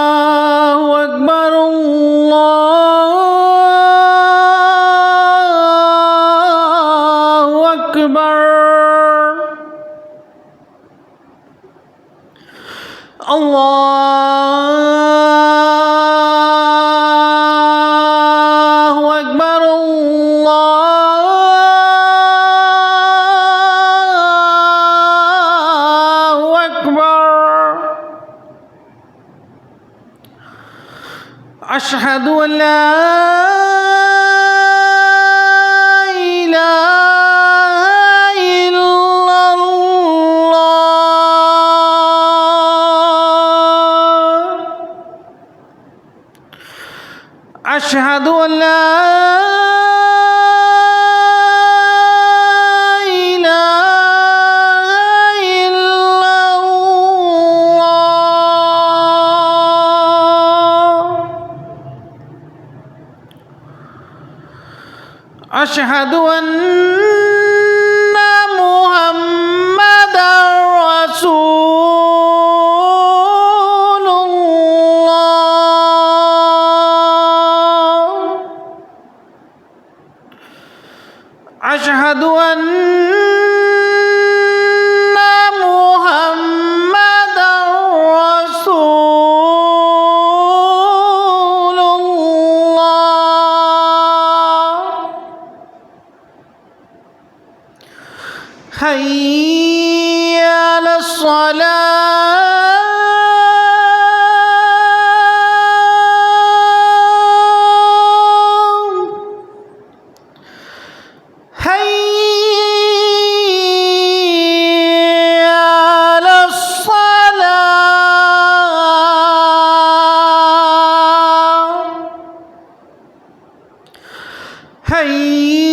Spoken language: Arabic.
الله أكبر الله أكبر الله أكبر الله أكبر أشهد أن لا إله إلا الله أشهد أن لا إله إلا الله أشهد أن محمدًا رسول الله أشهد أن محمدًا رسول الله حي على الصلاة حي على الصلاة حي